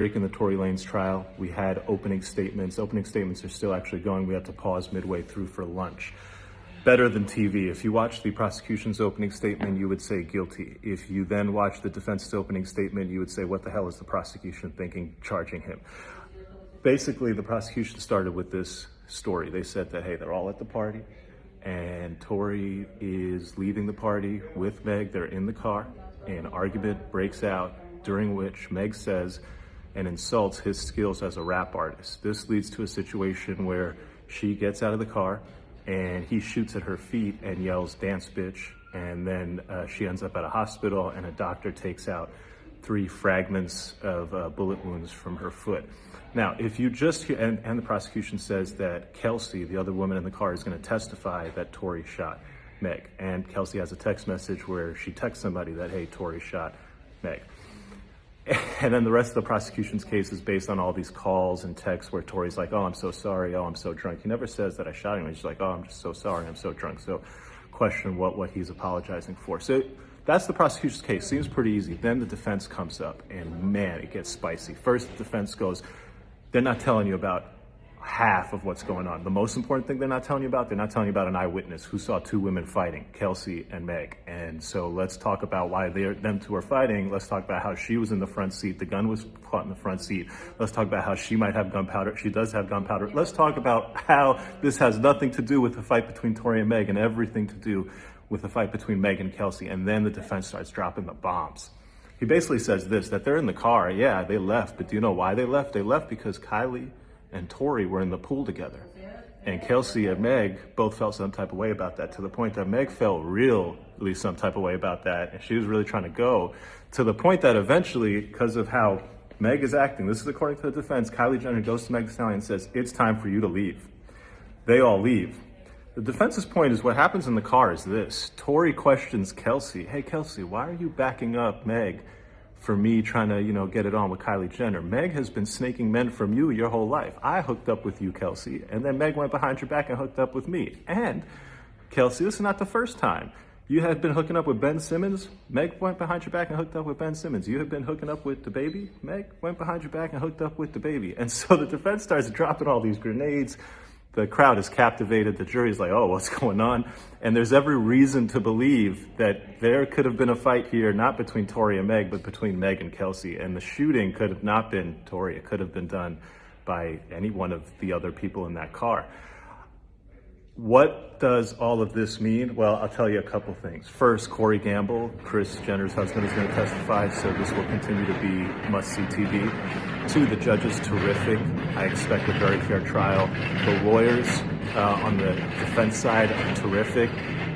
In the Tory Lanez trial, we had opening statements. Opening statements are still actually going. We had to pause midway through for lunch. Better than TV. If you watch the prosecution's opening statement, you would say guilty. If you then watch the defense's opening statement, you would say, what the hell is the prosecution thinking, charging him? Basically, the prosecution started with this story. They said that, hey, they're all at the party, and Tory is leaving the party with Meg. They're in the car. An argument breaks out, during which Meg says and insults his skills as a rap artist. This leads to a situation where she gets out of the car and he shoots at her feet and yells, "Dance, bitch." And then she ends up at a hospital, and a doctor takes out 3 fragments of bullet wounds from her foot. Now, if you just hear, and the prosecution says that Kelsey, the other woman in the car, is going to testify that Tory shot Meg. And Kelsey has a text message where she texts somebody that, hey, Tory shot Meg. And then the rest of the prosecution's case is based on all these calls and texts where Tory's like, oh, I'm so sorry, oh, I'm so drunk. He never says that I shot him. He's just like, oh, I'm just so sorry, I'm so drunk. So question what he's apologizing for. So that's the prosecution's case. Seems pretty easy. Then the defense comes up, and man, it gets spicy. First, the defense goes, they're not telling you about half of what's going on. The most important thing they're not telling you about an eyewitness who saw 2 women fighting, Kelsey and Meg. And so let's talk about why them 2 are fighting. Let's talk about how she was in the front seat. The gun was caught in the front seat. Let's talk about how she might have gunpowder. She does have gunpowder. Let's talk about how this has nothing to do with the fight between Tory and Meg and everything to do with the fight between Meg and Kelsey. And then the defense starts dropping the bombs. He basically says this, that they're in the car. Yeah, they left. But do you know why they left? They left because Kylie and Tory were in the pool together. And Kelsey and Meg both felt some type of way about that, to the point that Meg felt really some type of way about that. And she was really trying to go, to the point that eventually, because of how Meg is acting, this is according to the defense, Kylie Jenner goes to Meg The Stallion and says, it's time for you to leave. They all leave. The defense's point is what happens in the car is this. Tory questions Kelsey, hey Kelsey, why are you backing up Meg for me trying to, get it on with Kylie Jenner? Meg has been snaking men from you your whole life. I hooked up with you, Kelsey, and then Meg went behind your back and hooked up with me. And Kelsey, this is not the first time. You had been hooking up with Ben Simmons. Meg went behind your back and hooked up with Ben Simmons. You had been hooking up with DaBaby. Meg went behind your back and hooked up with DaBaby. And so the defense starts dropping all these grenades. The crowd is captivated. The jury's like, oh, what's going on? And there's every reason to believe that there could have been a fight here, not between Tory and Meg, but between Meg and Kelsey. And the shooting could have not been Tory. It could have been done by any one of the other people in that car. What does all of this mean? Well, I'll tell you a couple things. First, Corey Gamble, Kris Jenner's husband, is going to testify, so this will continue to be must-see TV. 2, the judge is terrific. I expect a very fair trial. The lawyers on the defense side are terrific.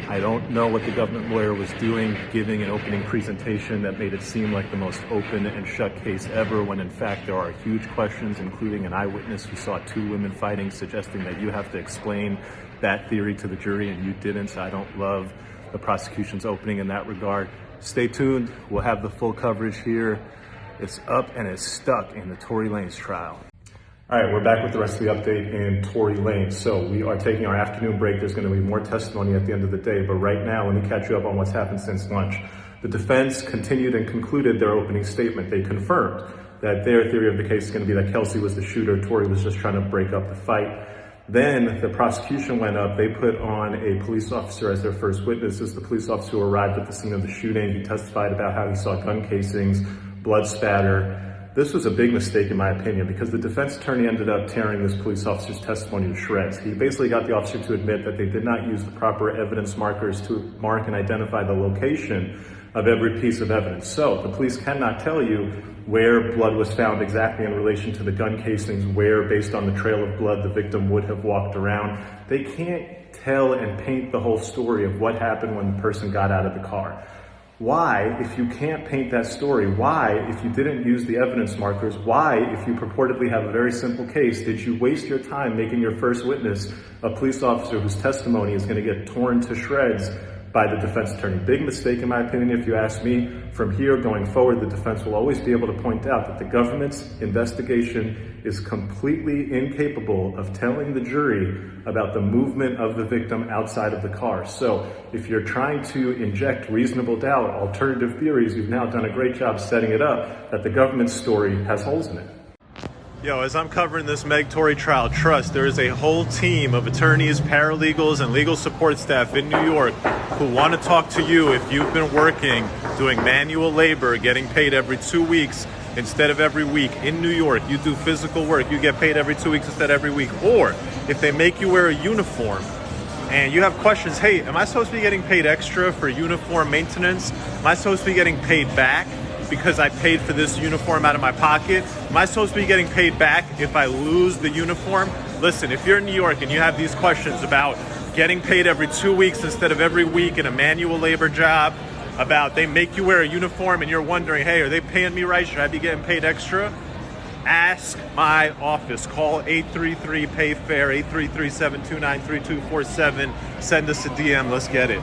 I don't know what the government lawyer was doing, giving an opening presentation that made it seem like the most open and shut case ever, when in fact there are huge questions, including an eyewitness who saw 2 women fighting, suggesting that you have to explain that theory to the jury, and you didn't. So I don't love the prosecution's opening in that regard. Stay tuned. We'll have the full coverage here. It's up and it's stuck in the Tory Lanez trial. All right, we're back with the rest of the update in Tory Lanez. So we are taking our afternoon break. There's going to be more testimony at the end of the day. But right now, let me catch you up on what's happened since lunch. The defense continued and concluded their opening statement. They confirmed that their theory of the case is going to be that Kelsey was the shooter. Tory was just trying to break up the fight. Then the prosecution went up. They put on a police officer as their first witness. This is the police officer who arrived at the scene of the shooting. He testified about how he saw gun casings, blood spatter. This was a big mistake in my opinion, because the defense attorney ended up tearing this police officer's testimony to shreds. He basically got the officer to admit that they did not use the proper evidence markers to mark and identify the location of every piece of evidence. So the police cannot tell you where blood was found exactly in relation to the gun casings, where, based on the trail of blood, the victim would have walked around. They can't tell and paint the whole story of what happened when the person got out of the car. Why, if you can't paint that story, why, if you didn't use the evidence markers, why, if you purportedly have a very simple case, did you waste your time making your first witness a police officer whose testimony is going to get torn to shreds by the defense attorney. Big mistake, in my opinion, if you ask me. From here going forward, the defense will always be able to point out that the government's investigation is completely incapable of telling the jury about the movement of the victim outside of the car. So if you're trying to inject reasonable doubt, alternative theories, you've now done a great job setting it up that the government's story has holes in it. Yo, as I'm covering this Meg Tory trial, trust, there is a whole team of attorneys, paralegals, and legal support staff in New York who want to talk to you if you've been working, doing manual labor, getting paid every 2 weeks instead of every week in New York. You do physical work, you get paid every 2 weeks instead of every week. Or if they make you wear a uniform and you have questions, hey, am I supposed to be getting paid extra for uniform maintenance? Am I supposed to be getting paid back because I paid for this uniform out of my pocket? Am I supposed to be getting paid back if I lose the uniform? Listen, if you're in New York and you have these questions about getting paid every 2 weeks instead of every week in a manual labor job, about they make you wear a uniform and you're wondering, hey, are they paying me right? Should I be getting paid extra? Ask my office. Call 833-PAY-FAIR, 833-729-3247. Send us a DM. Let's get it.